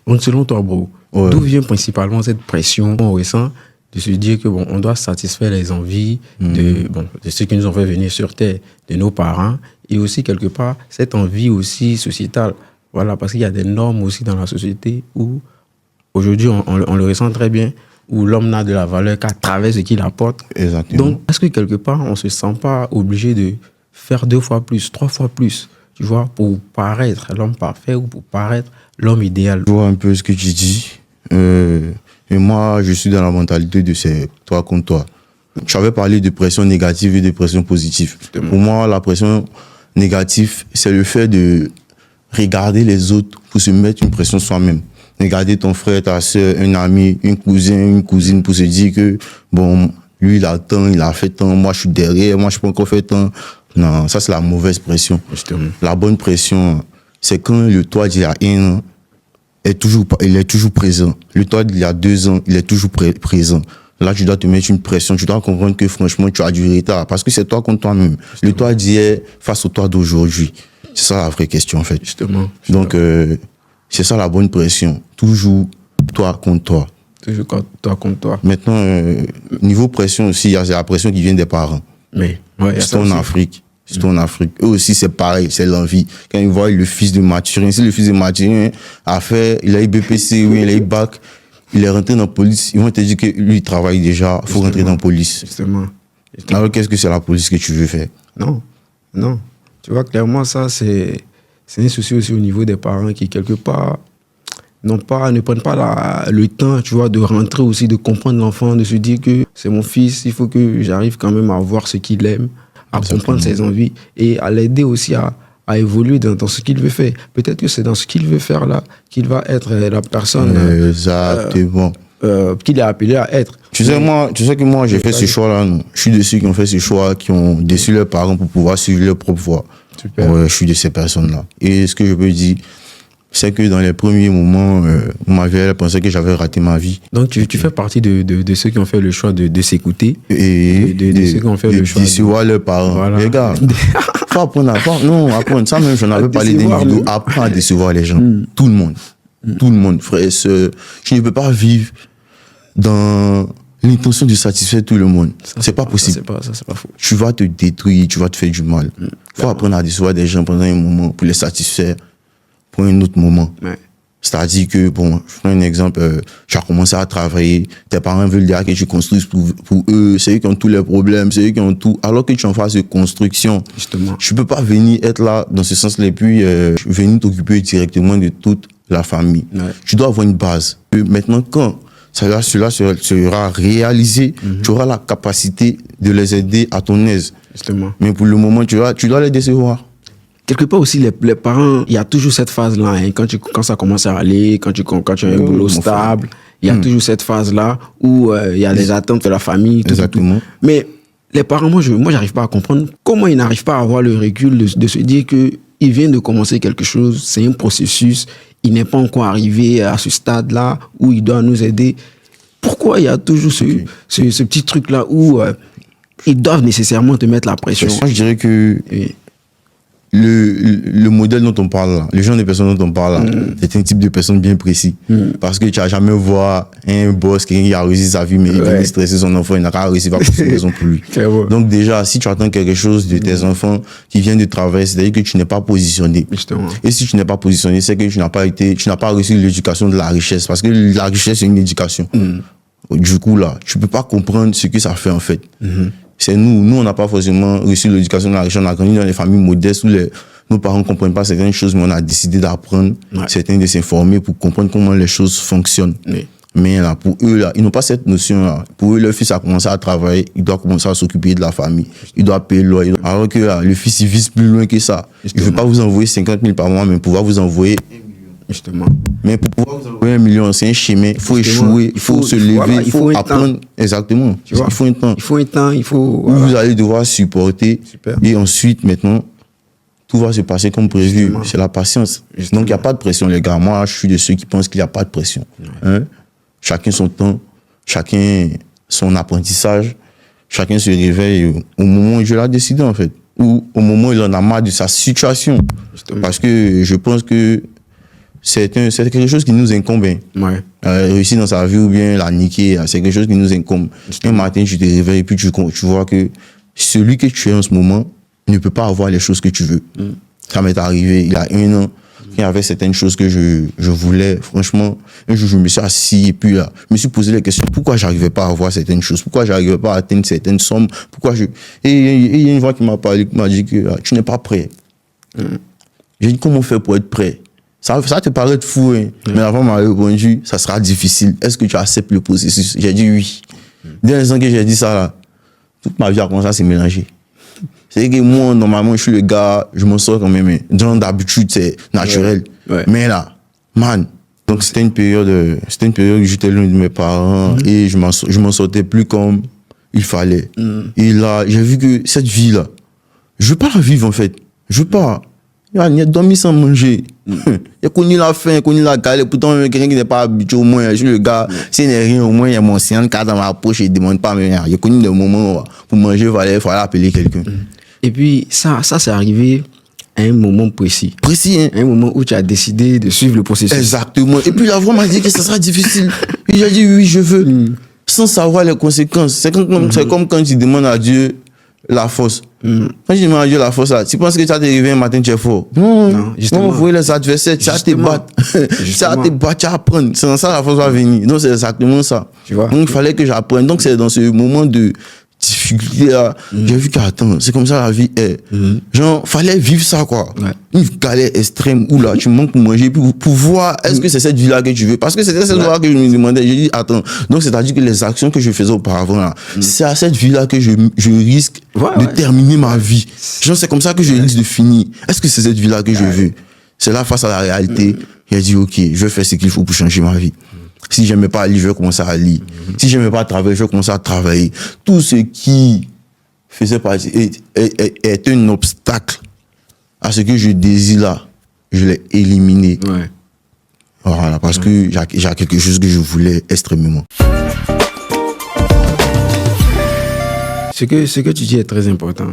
Donc, selon toi, bro, d'où vient principalement cette pression qu'on ressent de se dire que bon, on doit satisfaire les envies de ceux qui nous ont fait venir sur Terre, de nos parents, et aussi quelque part cette envie aussi sociétale. Voilà, parce qu'il y a des normes aussi dans la société où aujourd'hui on le ressent très bien, où l'homme n'a de la valeur qu'à travers ce qu'il apporte. Exactement. Donc, est-ce que quelque part on se sent pas obligé de faire 2 fois plus, 3 fois plus, tu vois, pour paraître l'homme parfait ou pour paraître l'homme idéal? Je vois un peu ce que tu dis. Et moi, je suis dans la mentalité de c'est toi contre toi. Tu avais parlé de pression négative et de pression positive. Justement. Pour moi, la pression négative, c'est le fait de regarder les autres pour se mettre une pression soi-même. Regarder ton frère, ta soeur, un ami, une cousine pour se dire que, bon, lui, il a tant, il a fait tant, moi, je suis derrière, moi, je peux encore faire tant. Non, ça, c'est la mauvaise pression. Justement. La bonne pression, c'est quand le toi d'il y a 1 an, il est toujours présent. Le toi d'il y a 2 ans, il est toujours présent. Là, tu dois te mettre une pression. Tu dois comprendre que franchement, tu as du retard. Parce que c'est toi contre toi-même. Le toi d'hier face au toi d'aujourd'hui. C'est ça la vraie question, en fait. Justement. Donc, c'est ça la bonne pression. Toujours toi contre toi. Toujours toi contre toi. Maintenant, niveau pression aussi, il y a la pression qui vient des parents. Mais, surtout en Afrique. Surtout en Afrique. Eux aussi, c'est pareil, c'est l'envie. Quand ils voient le fils de Mathurin, si le fils de Mathurin a fait, il a eu BPC, oui, il a eu bac, il est rentré dans la police, ils vont te dire que lui, il travaille déjà, il faut rentrer dans la police. Justement. Alors, qu'est-ce que c'est la police que tu veux faire? Non. Tu vois, clairement, ça, c'est un souci aussi au niveau des parents qui, quelque part, ne prennent pas le temps, tu vois, de rentrer aussi, de comprendre l'enfant, de se dire que c'est mon fils, il faut que j'arrive quand même à voir ce qu'il aime, à comprendre ses envies et à l'aider aussi à évoluer dans ce qu'il veut faire. Peut-être que c'est dans ce qu'il veut faire là qu'il va être la personne qu'il est appelé à être. Tu sais que moi, j'ai fait ce choix-là. Je suis de ceux qui ont fait ce choix, qui ont déçu leurs parents pour pouvoir suivre leur propre voie. Super. Ouais, je suis de ces personnes-là. Et ce que je peux dire, c'est que dans les premiers moments, on m'avait pensé que j'avais raté ma vie. Donc, tu fais partie de ceux qui ont fait le choix de s'écouter. Et de ceux qui ont fait le choix de décevoir leurs parents. Voilà. Les gars, faut apprendre. Apprendre. Ça même, j'en avais parlé d'une vidéo. Apprendre à décevoir les gens. Tout le monde. Tout le monde, frère et sœurs. Je ne peux pas vivre dans l'intention de satisfaire tout le monde. C'est pas possible. Ça, c'est pas faux. Tu vas te détruire, tu vas te faire du mal. Faut apprendre à décevoir des gens pendant un moment pour les satisfaire pour un autre moment. Ouais. C'est-à-dire que, bon, je prends un exemple, tu as commencé à travailler, tes parents veulent dire que tu construises pour eux, c'est eux qui ont tous les problèmes, c'est eux qui ont tout, alors que tu en phase de construction. Justement. Tu peux pas venir être là dans ce sens-là et puis venir t'occuper directement de toute la famille. Ouais. Tu dois avoir une base. Et maintenant, quand cela sera réalisé, tu auras la capacité de les aider à ton aise. Justement. Mais pour le moment, tu dois les décevoir. Quelque part aussi, les parents, il y a toujours cette phase-là, hein, quand ça commence à aller, quand tu as un boulot stable, il y a toujours cette phase-là où il y a les attentes de la famille. Exactement. Tout. Mais les parents, moi, j'arrive pas à comprendre comment ils n'arrivent pas à avoir le recul de se dire qu'ils viennent de commencer quelque chose, c'est un processus, il n'est pas encore arrivé à ce stade-là où il doit nous aider. Pourquoi il y a toujours ce petit truc-là où ils doivent nécessairement te mettre la pression? Moi, je dirais que le modèle dont on parle là, le genre de personnes dont on parle là, c'est un type de personne bien précis. Parce que tu n'as jamais vu un boss, quelqu'un qui a réussi sa vie, mais il veut stresser son enfant, il n'a pas réussi à faire une raison pour lui. Donc déjà, si tu attends quelque chose de tes enfants qui viennent de travailler, c'est-à-dire que tu n'es pas positionné. Justement. Et si tu n'es pas positionné, c'est que tu n'as pas reçu l'éducation de la richesse. Parce que la richesse, c'est une éducation. Du coup, là, tu peux pas comprendre ce que ça fait en fait. C'est nous, on n'a pas forcément reçu l'éducation de la richesse, on a grandi dans les familles modestes où nos parents ne comprennent pas certaines choses, mais on a décidé d'apprendre certains, de s'informer pour comprendre comment les choses fonctionnent. Mais là, pour eux, là, ils n'ont pas cette notion-là. Pour eux, leur fils a commencé à travailler, il doit commencer à s'occuper de la famille, il doit payer le loyer. Alors que là, le fils, il vise plus loin que ça. Il ne veut pas vous envoyer 50 000 par mois, mais pouvoir vous envoyer. Justement. Mais pour pouvoir vous envoyer 1 million, c'est un chemin. Il faut échouer, il faut se lever, il faut apprendre. Exactement. Il faut un temps. Vous allez devoir supporter. Super. Et ensuite, maintenant, tout va se passer comme prévu. Justement. C'est la patience. Justement. Donc, il n'y a pas de pression, les gars. Moi, je suis de ceux qui pensent qu'il n'y a pas de pression. Hein? Chacun son temps, chacun son apprentissage, chacun se réveille au moment où il l'a décidé, en fait. Ou au moment où il en a marre de sa situation. Justement. Parce que je pense que c'est quelque chose qui nous incombe. Hein. Ouais. Réussir dans sa vie ou bien la niquer, c'est quelque chose qui nous incombe. Un matin, tu te réveilles et puis tu vois que celui que tu es en ce moment ne peut pas avoir les choses que tu veux. Ça m'est arrivé il y a 1 an. Il y avait certaines choses que je voulais. Franchement, un jour, je me suis assis et puis là, je me suis posé la question, pourquoi j'arrivais pas à avoir certaines choses? Pourquoi j'arrivais pas à atteindre certaines sommes? Et il y a une voix qui m'a parlé, qui m'a dit que tu n'es pas prêt. J'ai dit, comment faire pour être prêt? Ça te paraît fou, hein? Mais la femme m'a répondu, ça sera difficile. Est-ce que tu acceptes le processus? J'ai dit oui. Dès l'instant que j'ai dit ça, là, toute ma vie a commencé à se mélanger. C'est que moi, normalement, je suis le gars, je m'en sors quand même. Genre, d'habitude, c'est naturel. Ouais. Mais là, man. Donc, c'était une période où j'étais loin de mes parents et je m'en sortais plus comme il fallait. Et là, j'ai vu que cette vie-là, je veux pas la vivre, en fait. Je veux pas. Il a dormi sans manger. Il a connu la faim, il a connu la galère. Pourtant, quelqu'un qui n'est pas habitué, au moins, je suis le gars, s'il n'est rien, au moins, il y a mon séant de dans ma poche et il ne demande pas, mais il a connu des moments où pour manger, il fallait appeler quelqu'un. Et puis, ça c'est arrivé à un moment précis. Précis, hein? Un moment où tu as décidé de suivre le processus. Exactement. Et puis, la voix m'a dit que ça sera difficile. Et j'ai dit, oui, je veux. Sans savoir les conséquences. C'est comme quand tu demandes à Dieu la force. Quand tu demandes à Dieu la force, là, tu penses que tu vas te réveiller un matin, tu es fort. Non, vous voyez les adversaires, tu vas te battre. Tu vas te battre, tu vas apprendre. C'est dans ça que la force va venir. Donc, c'est exactement ça. Tu vois? Donc, il fallait que j'apprenne. Donc, c'est dans ce moment de difficulté là, j'ai vu qu'attends, c'est comme ça la vie est. Genre, fallait vivre ça, quoi. Ouais. Une galère extrême où là, tu manques pour manger, pour voir, est-ce que c'est cette vie-là que tu veux? Parce que c'était cette vie-là que je me demandais. J'ai dit, attends. Donc, c'est-à-dire que les actions que je faisais auparavant, là, c'est à cette vie-là que je risque de terminer ma vie. Genre, c'est comme ça que je risque de finir. Est-ce que c'est cette vie-là que je veux? C'est là, face à la réalité, j'ai dit, ok, je vais faire ce qu'il faut pour changer ma vie. Si j'aimais pas lire, je vais commencer à lire. Si j'aimais pas travailler, je vais commencer à travailler. Tout ce qui faisait partie est un obstacle à ce que je désire là. Je l'ai éliminé. Ouais. Voilà, parce que j'ai quelque chose que je voulais extrêmement. Ce que tu dis est très important.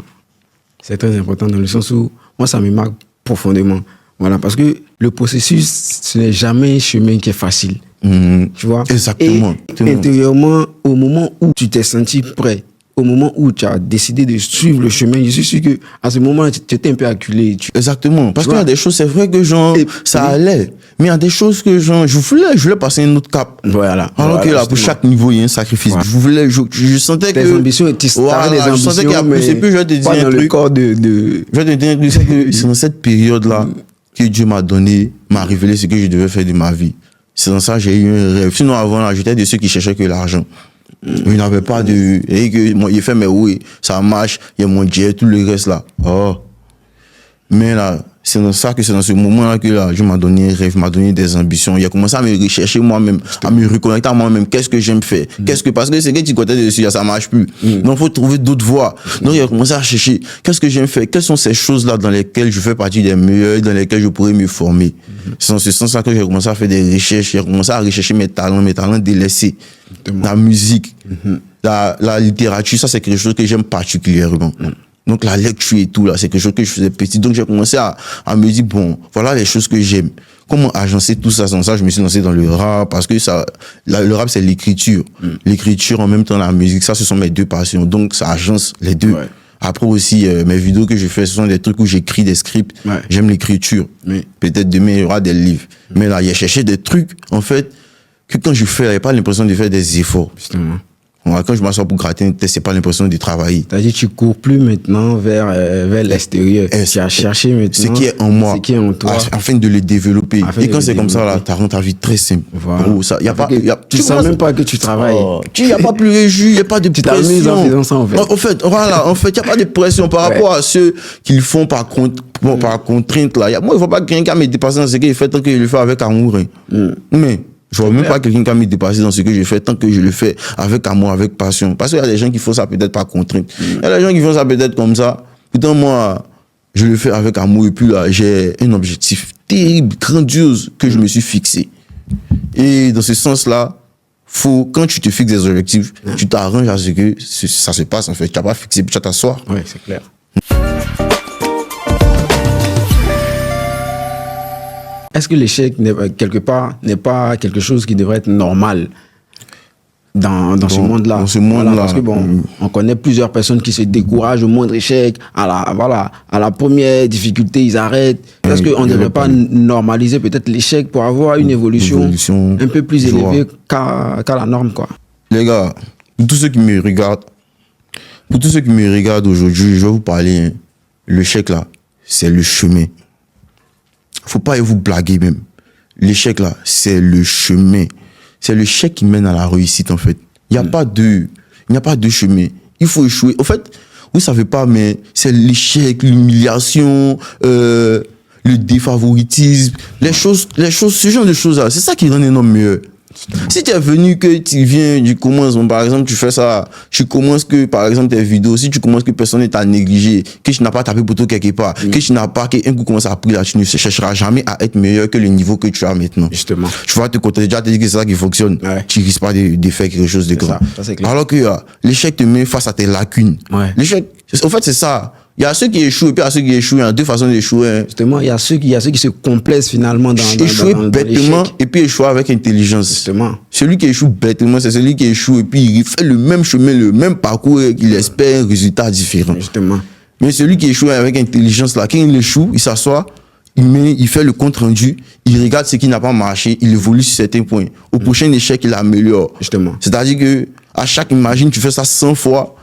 C'est très important dans le sens où, moi, ça me marque profondément. Voilà, parce que le processus, ce n'est jamais un chemin qui est facile. Tu vois? Exactement. Et intérieurement, au moment où tu t'es senti prêt, au moment où tu as décidé de suivre le chemin, je suis sûr qu'à ce moment, tu étais un peu acculé. Exactement. Parce qu'il y a des choses, c'est vrai que genre, ça allait. Mais il y a des choses que genre, je voulais passer un autre cap. Voilà. Alors que là, pour chaque niveau, il y a un sacrifice. Voilà. Je sentais que. Tes ambitions, tu avais des ambitions. Je sentais qu'il y a plus. Et puis, je vais te dire un truc. Je vais te dire un truc, c'est que c'est dans cette période-là que Dieu m'a révélé ce que je devais faire de ma vie. C'est dans ça que j'ai eu un rêve. Sinon, avant, là, j'étais de ceux qui cherchaient que l'argent. Je n'avais pas de... Et que, moi, il fait, mais oui, ça marche, il y a mon jet, tout le reste là. Oh. Mais là, c'est dans ça que c'est dans ce moment-là que là, Dieu m'a donné un rêve, m'a donné des ambitions. Il a commencé à me rechercher moi-même, à me reconnecter à moi-même. Qu'est-ce que j'aime faire? Parce que c'est que tu côté dessus, ça marche plus. Donc, il faut trouver d'autres voies. Donc, il a commencé à chercher. Qu'est-ce que j'aime faire? Quelles sont ces choses-là dans lesquelles je fais partie des meilleurs, dans lesquelles je pourrais me former? C'est dans ce sens-là que j'ai commencé à faire des recherches. J'ai commencé à rechercher mes talents délaissés. La musique, la littérature, ça, c'est quelque chose que j'aime particulièrement. Donc, la lecture et tout, là, c'est quelque chose que je faisais petit. Donc, j'ai commencé à me dire, bon, voilà les choses que j'aime. Comment agencer tout ça? Sans ça, je me suis lancé dans le rap, parce que le rap, c'est l'écriture. L'écriture, en même temps, la musique, ça, ce sont mes deux passions. Donc, ça agence les deux. Ouais. Après aussi, mes vidéos que je fais, ce sont des trucs où j'écris des scripts. Ouais. J'aime l'écriture. Peut-être demain, il y aura des livres. Mais là, il y a cherché des trucs, en fait, que quand je fais, il n'y a pas l'impression de faire des efforts. Justement. Quand je m'assois pour gratter un test, c'est pas l'impression de travailler. C'est-à-dire que tu cours plus maintenant vers l'extérieur. Tu as cherché maintenant ce qui est en moi, ce qui est en toi, afin de le développer. Et quand c'est comme ça, là, tu rends ta vie très simple. Voilà. Gros, ça, tu sens même pas que tu travailles. Il n'y a pas plus de jus, il n'y a pas de pression. Tu t'amuses en faisant ça, en fait. En fait, il n'y a pas de pression par rapport à ceux qui le font par contrainte. Là. Moi, il ne faut pas que quelqu'un me dépasse dans ce qu'il fait tant qu'il le fait avec amour. Mais je ne vois même pas quelqu'un qui va me dépasser dans ce que je fais tant que je le fais avec amour, avec passion. Parce qu'il y a des gens qui font ça peut-être par contrainte. Il y a des gens qui font ça peut-être comme ça. Pourtant, moi, je le fais avec amour. Et puis là, j'ai un objectif terrible, grandiose que je me suis fixé. Et dans ce sens-là, quand tu te fixes des objectifs, tu t'arranges à ce que ça se passe en fait. Tu n'as pas fixé, puis tu vas t'asseoir. Oui, c'est clair. est-ce que l'échec, quelque part, n'est pas quelque chose qui devrait être normal dans ce monde-là? Dans ce monde-là. Voilà, parce que on connaît plusieurs personnes qui se découragent au moindre échec, à la première difficulté, ils arrêtent. Est-ce qu'on ne devrait pas normaliser peut-être l'échec pour avoir une évolution un peu plus élevée qu'à la norme, quoi? Les gars, pour tous ceux qui me regardent aujourd'hui, je vais vous parler, hein. L'échec là, c'est le chemin. Faut pas vous blaguer même. L'échec là, c'est le chemin. C'est l'échec qui mène à la réussite en fait. Il n'y a pas de chemin. Il faut échouer. En fait, vous savez pas, mais c'est l'échec, l'humiliation, le défavoritisme, les choses, ce genre de choses là, c'est ça qui rend un homme mieux. Si tu es venu, que tu viens du commencement, par exemple, tu fais ça, tu commences que, par exemple, tes vidéos, si tu commences que personne ne t'a négligé, que tu n'as pas tapé poteau quelque part, que tu n'as pas, qu'un coup commence à apprendre là, tu ne chercheras jamais à être meilleur que le niveau que tu as maintenant. Justement. Tu vas te contenter, déjà te dire que c'est ça qui fonctionne. Ouais. Tu risques pas de faire quelque chose de grand. Alors que l'échec te met face à tes lacunes. Ouais. L'échec, en fait, c'est ça. Il y a ceux qui échouent et puis il y a ceux qui échouent. Il y a deux façons d'échouer. Hein. Justement, il y a ceux qui se complaisent finalement dans échouer bêtement et puis échouer avec intelligence. Justement. Celui qui échoue bêtement, c'est celui qui échoue et puis il fait le même chemin, le même parcours et il espère un résultat différent. Justement. Mais celui qui échoue avec intelligence, là, quand il échoue, il s'assoit, il fait le compte rendu, il regarde ce qui n'a pas marché, il évolue sur certains points. Au prochain échec, il améliore. Justement. C'est-à-dire que à chaque, imagine, tu fais ça 100 fois.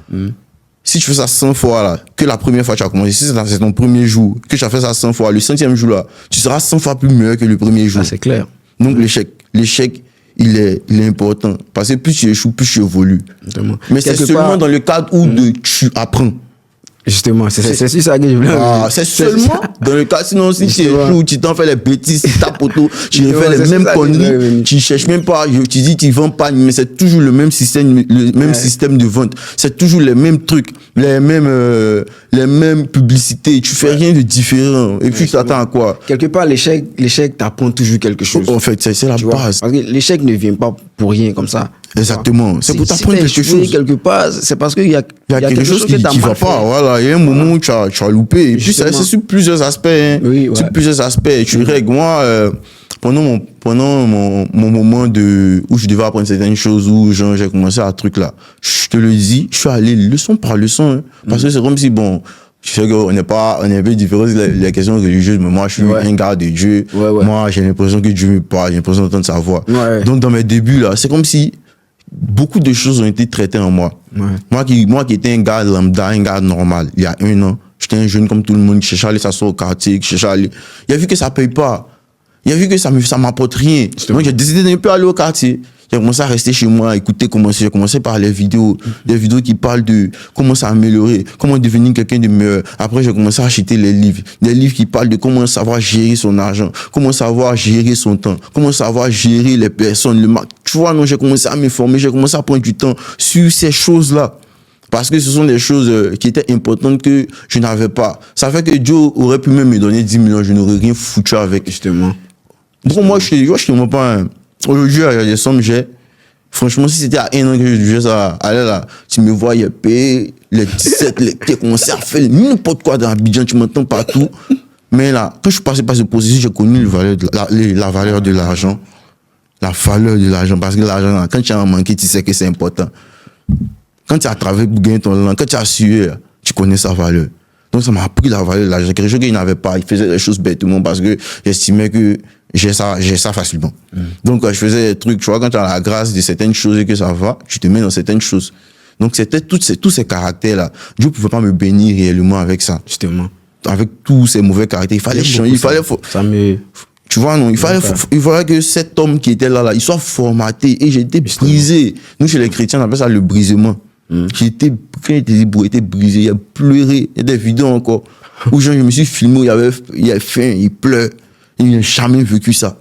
Si tu fais ça 100 fois, là, que la première fois tu as commencé, si c'est ton premier jour, que tu as fait ça 100 fois, le 100e jour, là, tu seras 100 fois plus meilleur que le premier jour. Ah, c'est clair. Donc, l'échec, il est important. Parce que plus tu échoues, plus tu évolues. Justement. Mais c'est seulement dans le cadre où tu apprends. Justement, c'est ça que je voulais dire. C'est seulement dans le cas, sinon si tu échoues, tu t'en fais les bêtises, tu tapes auto, tu fais les mêmes conneries, tu cherches même pas, tu dis tu vends pas, mais c'est toujours le même système, système de vente, c'est toujours les mêmes trucs, les mêmes publicités, tu fais rien de différent, et puis tu t'attends à quoi? Quelque part, l'échec t'apprend toujours quelque chose. En fait, c'est la base. Parce que l'échec ne vient pas pour rien comme ça. Exactement. C'est pour t'apprendre quelque chose. Quelque part, c'est parce qu'il y a quelque chose qui va pas. Voilà, il y a un moment où tu as loupé. Et puis c'est sur plusieurs aspects. Hein. Oui, ouais. Sur plusieurs aspects. Tu règles. Moi, pendant mon moment où je devais apprendre certaines choses, où j'ai commencé à truc là, je te le dis, je suis allé leçon par leçon. Hein, parce que c'est comme si, bon, je sais qu'on n'est pas, on est un peu différents sur les questions religieuses, mais moi, je suis un gars de Dieu. Moi, j'ai l'impression que Dieu me parle, j'ai l'impression d'entendre sa voix. Donc, dans mes débuts là, c'est comme si beaucoup de choses ont été traitées en moi. Moi qui étais un gars lambda, un gars normal, il y a 1 an, j'étais un jeune comme tout le monde, qui cherchait à aller s'asseoir au quartier, qui cherchait à aller. Il a vu que ça paye pas. Il a vu que ça m'apporte rien. Donc, j'ai décidé de ne plus aller au quartier. J'ai commencé à rester chez moi, à écouter j'ai commencé par les vidéos, des vidéos qui parlent de comment s'améliorer, comment devenir quelqu'un de meilleur. Après, j'ai commencé à acheter les livres, des livres qui parlent de comment savoir gérer son argent, comment savoir gérer son temps, comment savoir gérer les personnes, Tu vois, non, j'ai commencé à m'informer, j'ai commencé à prendre du temps sur ces choses-là. Parce que ce sont des choses qui étaient importantes que je n'avais pas. Ça fait que Dieu aurait pu même me donner 10 millions, je n'aurais rien foutu avec. Justement. Donc, moi, je ne suis pas un... Aujourd'hui, il y a des sommes, franchement, si c'était à 1 an que je devais ça, allez là, tu me voyais payer les 17, tu as commencé à faire n'importe quoi dans Abidjan, tu m'entends partout. Mais là, quand je suis passé par ce processus, j'ai connu la valeur de l'argent. La valeur de l'argent, parce que l'argent, quand tu as manqué, tu sais que c'est important. Quand tu as travaillé pour gagner ton langue, quand tu as sué, tu connais sa valeur. Donc ça m'a appris la valeur de l'argent. Quelque chose qu'il n'avait pas. Il faisait des choses bêtement parce que j'estimais que j'ai ça facilement. Donc je faisais des trucs, tu vois, quand tu as la grâce de certaines choses et que ça va, tu te mets dans certaines choses. Donc c'était tous ces caractères-là. Dieu ne pouvait pas me bénir réellement avec ça. Justement. Avec tous ces mauvais caractères. Il fallait changer. Tu vois, non, il fallait que cet homme qui était là, il soit formaté. Et j'étais brisé. Nous, chez les chrétiens, on appelle ça le brisement. J'étais brisé, il a pleuré. Il y a des vidéos encore où je me suis filmé, il a faim, il pleure. Il n'a jamais vécu ça.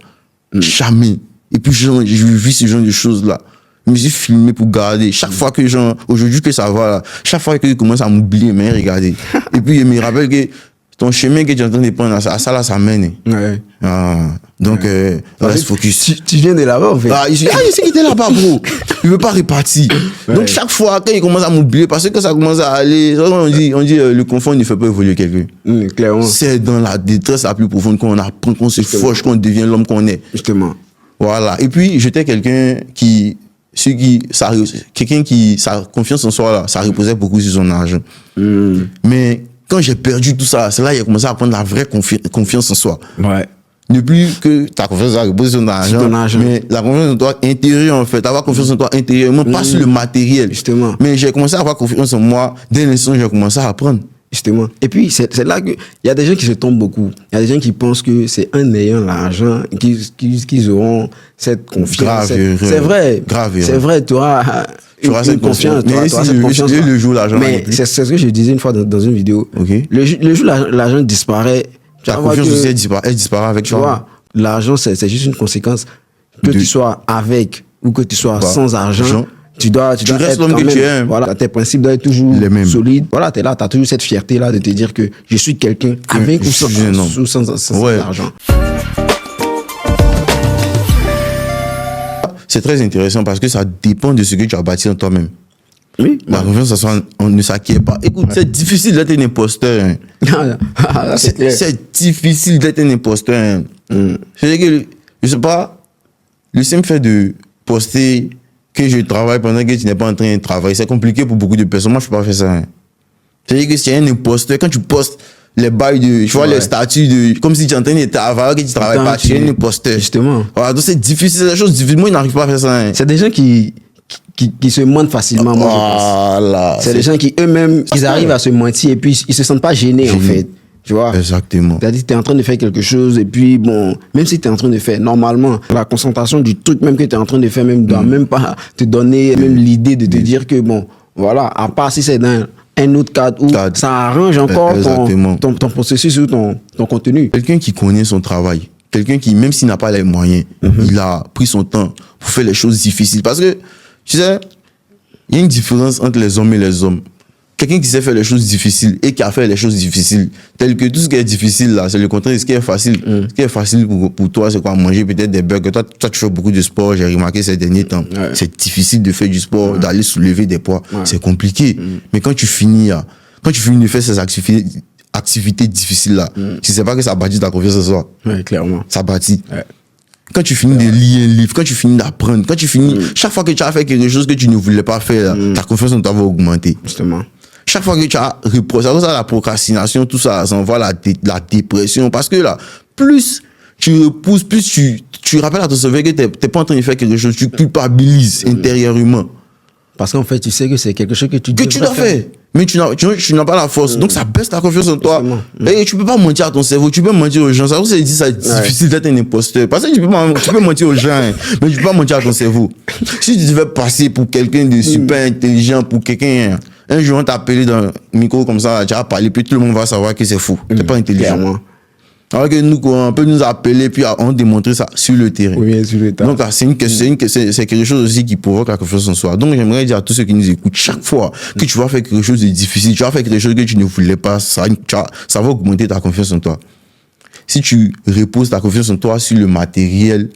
Jamais. Et puis, j'ai vu ce genre de choses-là. Je me suis filmé pour garder. Chaque fois que aujourd'hui que ça va, là, chaque fois qu'il commence à m'oublier, mais regardez. Et puis, il me rappelle que ton chemin que tu es en train de prendre, à ça là, ça mène. Ouais. Donc, reste focus. Tu viens de là-bas, en fait. Il sait qu'il était là-bas, bro. Il veut pas repartir. Ouais. Donc, chaque fois, quand il commence à m'oublier, parce que ça commence à aller, on dit le confort ne fait pas évoluer quelqu'un. Clairement. C'est dans la détresse la plus profonde qu'on apprend, qu'on se forge, qu'on devient l'homme qu'on est. Justement. Voilà. Et puis, j'étais quelqu'un sa confiance en soi, là, ça reposait beaucoup sur son argent. Mais quand j'ai perdu tout ça, c'est là qu'il a commencé à prendre la vraie confiance en soi. Ouais. Ne plus que ta confiance en repose sur ton argent, mais la confiance en toi intérieure, en fait. Avoir confiance en toi intérieurement, pas sur le matériel. Justement. Mais j'ai commencé à avoir confiance en moi dès l'instant où j'ai commencé à apprendre. Justement. Et puis, c'est là qu'il y a des gens qui se tombent beaucoup. Il y a des gens qui pensent que c'est en ayant l'argent qu'ils auront cette confiance. C'est vrai. Grave. C'est vrai, tu auras une confiance. Mais si le jour l'argent. Mais c'est ce que je disais une fois dans une vidéo. Okay. Le jour l'argent disparaît, ta confiance aussi, elle disparaît avec toi. Tu vois, l'argent, c'est juste une conséquence. Que tu sois avec ou que tu sois sans argent. Tu restes l'homme que tu es. Voilà, tes principes doivent être toujours solides. Voilà, tu es là, tu as toujours cette fierté-là de te dire que je suis quelqu'un avec ou sans argent. C'est très intéressant parce que ça dépend de ce que tu as bâti en toi-même. Oui. La confiance, on ne s'acquiert pas. Écoute, c'est difficile d'être un imposteur. C'est difficile d'être un imposteur. C'est-à-dire que, je sais pas, le simple fait de poster que je travaille pendant que tu n'es pas en train de travailler, c'est compliqué pour beaucoup de personnes. Moi, je ne peux pas faire ça. C'est-à-dire que si tu es un imposteur, quand tu postes les bails tu vois, les statuts comme si tu es en train de travailler, que tu ne travailles pas, tu es un imposteur. Justement. Voilà, donc c'est difficile, c'est des choses difficiles. Moi, je n'arrive pas à faire ça. C'est des gens qui se mentent facilement, moi, je pense. C'est des gens qui, eux-mêmes, ils arrivent à se mentir et puis ils se sentent pas gênés, en fait. Tu vois? Exactement. C'est-à-dire que tu es en train de faire quelque chose et puis, bon, même si tu es en train de faire, normalement, la concentration du truc même que tu es en train de faire, même doit même pas te donner même l'idée de te dire que, bon, voilà, à part si c'est dans un autre cadre où ça arrange encore ton processus ou ton contenu. Quelqu'un qui connaît son travail, quelqu'un qui, même s'il n'a pas les moyens, il a pris son temps pour faire les choses difficiles. Parce que, tu sais, il y a une différence entre les hommes et les hommes. Quelqu'un qui sait faire les choses difficiles et qui a fait les choses difficiles, tel que tout ce qui est difficile là, c'est le contraire de ce qui est facile. Ce qui est facile pour toi, c'est quoi? Manger peut-être des burgers. Toi, tu fais beaucoup de sport, j'ai remarqué ces derniers temps. Ouais. C'est difficile de faire du sport, d'aller soulever des poids. Ouais. C'est compliqué. Mais quand tu finis de faire ces activités difficiles là, tu sais pas que ça bâtit ta confiance en soi. Ouais, clairement. Ça bâtit. Ouais. Quand tu finis de lire un livre, quand tu finis d'apprendre, quand tu finis, chaque fois que tu as fait quelque chose que tu ne voulais pas faire, là, ta confiance en toi va augmenter. Justement. Chaque fois que tu as reproché, ça, la procrastination, tout ça, ça envoie la dépression. Parce que là, plus tu repousses, plus tu rappelles à ton cerveau que tu n'es pas en train de faire quelque chose, tu culpabilises intérieurement. Parce qu'en fait, tu sais que c'est quelque chose que tu dois faire. Mais tu n'as pas la force. Donc ça baisse ta confiance en toi. Et tu ne peux pas mentir à ton cerveau, tu peux mentir aux gens. Ça c'est difficile d'être un imposteur. Parce que tu peux mentir aux gens, mais tu ne peux pas mentir à ton cerveau. Si tu devais passer pour quelqu'un de super intelligent, pour quelqu'un... Un jour, on t'a appelé dans un micro comme ça, tu as parlé, puis tout le monde va savoir que c'est fou. C'est pas intelligent. Alors que nous, on peut nous appeler, puis on démontrer ça sur le terrain. Oui, sur le terrain. Donc, c'est quelque chose aussi qui provoque la confiance en soi. Donc, j'aimerais dire à tous ceux qui nous écoutent, chaque fois que tu vas faire quelque chose de difficile, tu vas faire quelque chose que tu ne voulais pas, ça va augmenter ta confiance en toi. Si tu reposes ta confiance en toi sur le matériel,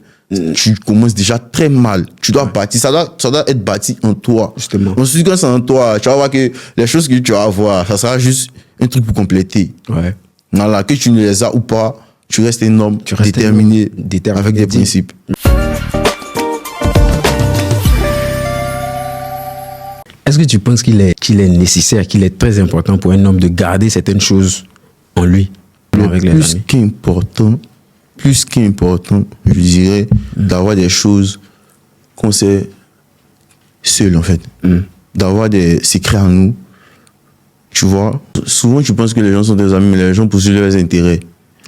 tu commences déjà très mal. Tu dois bâtir, ça doit être bâti en toi. Justement. Ensuite, quand c'est en toi, tu vas voir que les choses que tu vas avoir, ça sera juste un truc pour compléter. Ouais. Voilà, que tu ne les as ou pas, tu restes un homme déterminé avec des principes. Est-ce que tu penses qu'il est nécessaire, qu'il est très important pour un homme de garder certaines choses en lui? Plus qu'important, je dirais, d'avoir des choses qu'on sait seul, en fait. D'avoir des secrets en nous. Tu vois, souvent tu penses que les gens sont tes amis, mais les gens poursuivent leurs intérêts.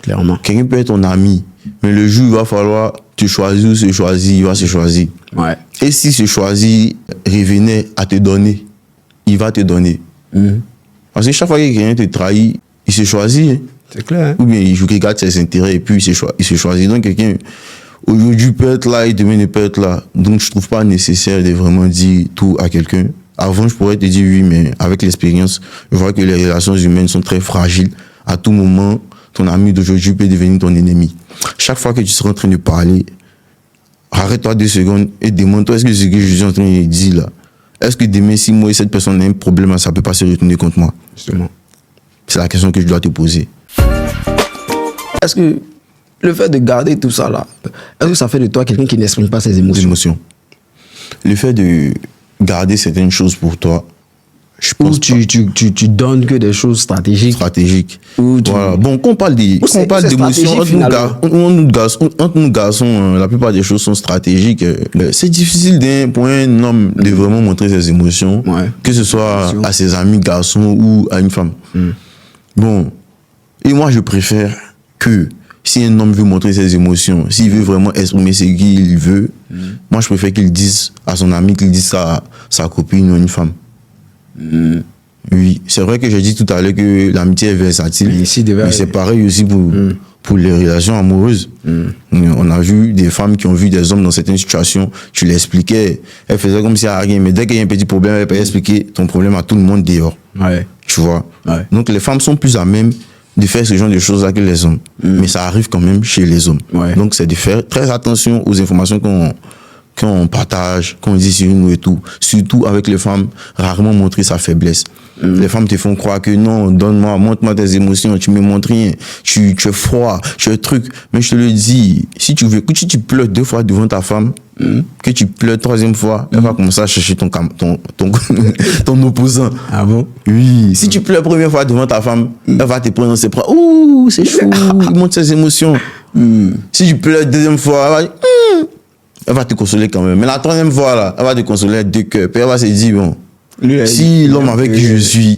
Clairement. Quelqu'un peut être ton ami, mais le jour où il va falloir te choisir ou se choisir, il va se choisir. Ouais. Et si se choisir revenait à te donner, il va te donner. Parce que chaque fois que quelqu'un te trahit, il se choisit. Hein. C'est clair. Hein? Ou bien il regarde ses intérêts et puis il se choisit. Donc quelqu'un, aujourd'hui peut être là et demain ne peut être là. Donc je trouve pas nécessaire de vraiment dire tout à quelqu'un. Avant, je pourrais te dire oui, mais avec l'expérience, je vois que les relations humaines sont très fragiles à tout moment, ton ami d'aujourd'hui peut devenir ton ennemi. Chaque fois que tu seras en train de parler, arrête-toi 2 secondes et demande-toi est-ce que ce que je suis en train de dire là, est-ce que demain, si moi et cette personne a un problème, ça ne peut pas se retourner contre moi? Justement. C'est la question que je dois te poser. Est-ce que le fait de garder tout ça là, est-ce que ça fait de toi quelqu'un qui n'exprime pas ses émotions? Le fait de garder certaines choses pour toi, je pense ou tu donnes que des choses stratégiques. Voilà. Bon, quand on parle d'émotions, entre nous garçons, la plupart des choses sont stratégiques. C'est difficile pour un homme de vraiment montrer ses émotions, que ce soit à ses amis garçons ou à une femme. Bon, et moi je préfère que si un homme veut montrer ses émotions, s'il veut vraiment exprimer ce qu'il veut, moi je préfère qu'il dise à son ami, qu'il dise à sa copine ou à une femme. Oui, c'est vrai que j'ai dit tout à l'heure que l'amitié est versatile, mais c'est pareil aussi pour les relations amoureuses. On a vu des femmes qui ont vu des hommes dans certaines situations, tu l'expliquais, elles faisaient comme si il n'y a rien, mais dès qu'il y a un petit problème, elles peuvent expliquer ton problème à tout le monde dehors. Tu vois. Donc les femmes sont plus à même de faire ce genre de choses-là que les hommes. Mais ça arrive quand même chez les hommes. Donc c'est de faire très attention aux informations qu'on partage, qu'on dit sur nous et tout. Surtout avec les femmes, rarement montrer sa faiblesse. Les femmes te font croire que non, donne-moi, montre-moi tes émotions, tu me montres rien, tu es froid, tu es truc. Mais je te le dis, si tu pleures 2 fois devant ta femme, que tu pleures 3e fois, elle va commencer à chercher ton opposant. Ah bon? Oui. Si tu pleures 1e fois devant ta femme, elle va te prendre dans ses bras. Ouh, c'est chaud, il montre ses émotions. Si tu pleures 2e fois, elle va dire, elle va te consoler quand même. Mais la 3e fois, là, elle va te consoler 2 cœurs. Puis elle va se dire, bon, si l'homme avec qui je suis,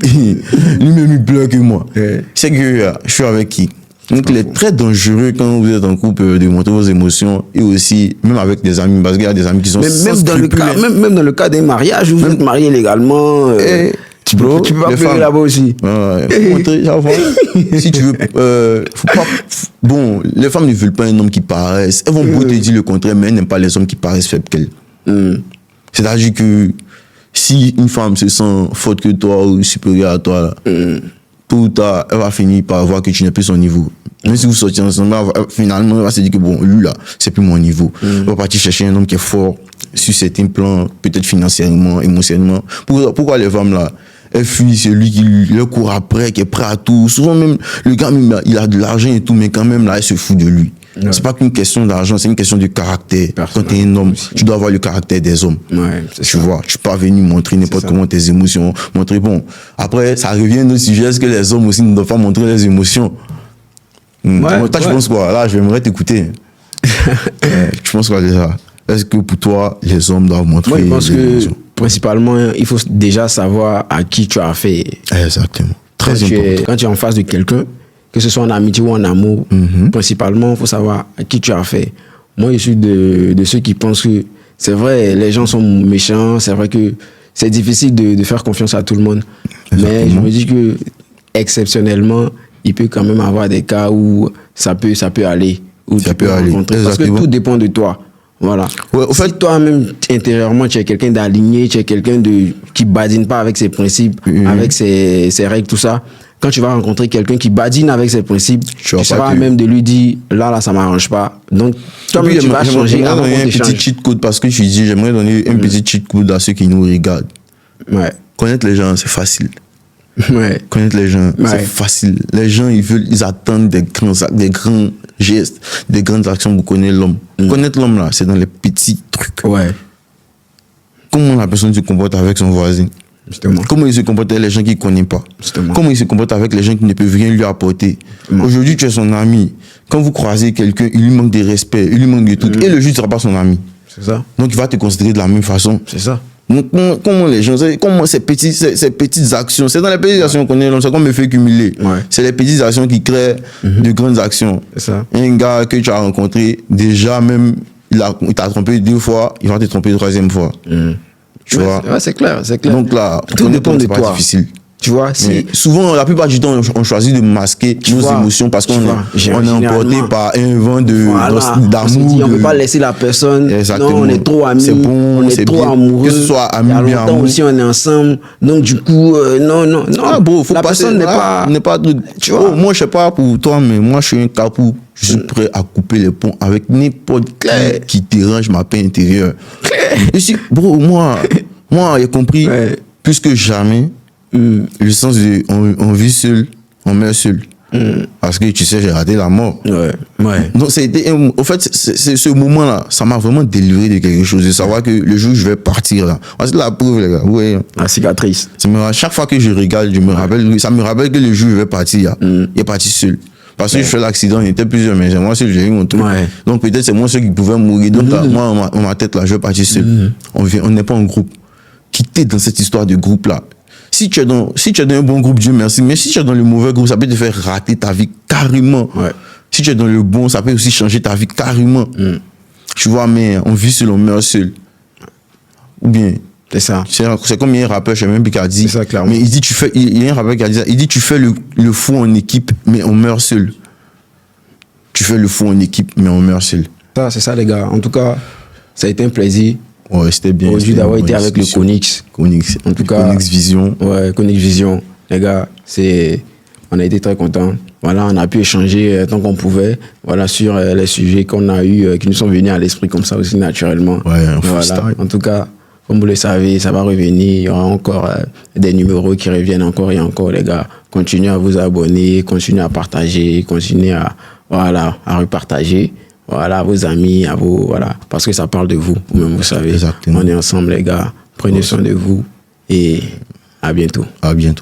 lui-même il pleure que moi, c'est que je suis avec qui? Donc il est très dangereux quand vous êtes en couple de montrer vos émotions et aussi, même avec des amis, parce qu'il y a des amis qui sont même dans le cas d'un mariage, vous êtes marié légalement. Tu peux pas pleurer là-bas aussi. Si tu veux, faut pas. Bon, les femmes ne veulent pas un homme qui paraisse. Elles vont beaucoup te dire le contraire, mais elles n'aiment pas les hommes qui paraissent faibles qu'elles. C'est-à-dire que si une femme se sent faute que toi ou supérieure à toi, tôt ou tard, elle va finir par voir que tu n'es plus son niveau. Même si vous sortez ensemble, finalement, elle va se dire que bon, lui là, c'est plus mon niveau. Elle va partir chercher un homme qui est fort sur certains plans, peut-être financièrement, émotionnellement. Pourquoi les femmes là? Elle fuit celui qui le court après, qui est prêt à tout. Souvent même, le gars, il a de l'argent et tout, mais quand même, là, elle se fout de lui. C'est pas qu'une question d'argent, c'est une question de caractère. Quand tu es un homme, tu dois avoir le caractère des hommes. Tu vois, tu peux pas venir montrer n'importe comment tes émotions. Montrer, bon, après, ça revient à notre sujet, est-ce que les hommes aussi ne doivent pas montrer les émotions? Toi, tu penses quoi? Là, j'aimerais t'écouter. Tu penses quoi déjà? Est-ce que pour toi, les hommes doivent montrer les émotions? Moi, je pense que principalement, il faut déjà savoir à qui tu as affaire. Exactement. Très important. Quand tu es en face de quelqu'un, que ce soit en amitié ou en amour, principalement, il faut savoir à qui tu as affaire. Moi, je suis de ceux qui pensent que c'est vrai, les gens sont méchants, c'est vrai que c'est difficile de faire confiance à tout le monde. Exactement. Mais je me dis que, exceptionnellement, il peut quand même avoir des cas où ça peut aller. Où ça peut aller. Parce que tout dépend de toi. Voilà. Ouais, au fait, si toi-même, intérieurement, tu es quelqu'un d'aligné, tu es quelqu'un qui badine pas avec ses principes, avec ses règles, tout ça, quand tu vas rencontrer quelqu'un qui badine avec ses principes, tu seras même de lui dire, là, ça m'arrange pas. Donc, toi-même, tu vas changer avant qu'on un petit cheat code, parce que je dis, j'aimerais donner un petit cheat code à ceux qui nous regardent. Connaître les gens, c'est facile. Connaître les gens, c'est facile. Les gens, ils attendent des grands gestes, des grandes actions pour connaître l'homme. Connaître l'homme, là, c'est dans les petits trucs. Comment la personne se comporte avec son voisin? Justement. Comment il se comporte avec les gens qu'il ne connaît pas? Justement. Comment il se comporte avec les gens qui ne peuvent rien lui apporter? Aujourd'hui, tu es son ami. Quand vous croisez quelqu'un, il lui manque de respect, il lui manque de tout. Et le juge ne sera pas son ami. C'est ça. Donc, il va te considérer de la même façon. C'est ça. Donc, comment les gens, comment ces petites actions, c'est dans les petites actions qu'on est l'homme, c'est comme me fait cumuler. C'est les petites actions qui créent de grandes actions. Ça. Un gars que tu as rencontré, déjà même, il t'a trompé 2 fois, il va te tromper 3e fois. Tu vois? C'est clair, c'est clair. Donc là, tout dépend de toi. Difficile. Tu vois, Mais souvent, la plupart du temps, on choisit de masquer nos émotions parce qu'on est emporté par un vent d'amour. On ne peut pas laisser la personne. Exactement. Non, on est trop amis. C'est bon, on est trop bien. amoureux. Que ce soit amis, il y a longtemps aussi, on est ensemble. Donc, du coup, non. Ah, bro, faut la personne n'est pas. Tu vois, moi, je sais pas pour toi, mais moi, je suis un capou. Je suis prêt à couper les ponts avec n'importe qui dérange ma paix intérieure. Et si, bro, moi, j'ai compris plus que jamais le sens de on vit seul, on meurt seul. Parce que tu sais, j'ai raté la mort. Donc, au fait, c'est ce moment-là, ça m'a vraiment délivré de quelque chose. De savoir que le jour où je vais partir, là, c'est la preuve, les gars. Ouais. La cicatrice. Chaque fois que je regarde, ça me rappelle que le jour où je vais partir, il est parti seul. Parce que je fais l'accident, il était plusieurs, mais moi seul, j'ai eu mon truc. Donc peut-être c'est moi seul qui pouvais mourir. Donc moi, dans ma tête, là, je vais partir seul. On n'est pas en groupe. Quitter dans cette histoire de groupe-là. Si tu es dans un bon groupe, Dieu merci. Mais si tu es dans le mauvais groupe, ça peut te faire rater ta vie carrément. Si tu es dans le bon, ça peut aussi changer ta vie carrément. Tu vois, mais on vit seul, on meurt seul. Ou bien... C'est ça. C'est comme il y a un rappeur, je sais même plus qui a dit. C'est ça, clairement. Mais il y a un rappeur qui a dit ça. Il dit, tu fais le fou en équipe, mais on meurt seul. Tu fais le fou en équipe, mais on meurt seul. C'est ça, les gars. En tout cas, ça a été un plaisir. Ouais, c'était bien. Aujourd'hui d'avoir été avec le Konix. En tout cas. Konix Vision. Ouais, Konix Vision. Les gars, on a été très contents. Voilà, on a pu échanger tant qu'on pouvait, voilà, sur les sujets qu'on a eu, qui nous sont venus à l'esprit comme ça aussi naturellement. Ouais, voilà. En tout cas, comme vous le savez, ça va revenir. Il y aura encore des numéros qui reviennent encore et encore, les gars. Continuez à vous abonner, continuez à partager, continuez à repartager. Voilà, à vos amis, voilà. Parce que ça parle de vous, vous-même, vous savez. Exactement. On est ensemble, les gars. Prenez soin de vous et à bientôt. À bientôt.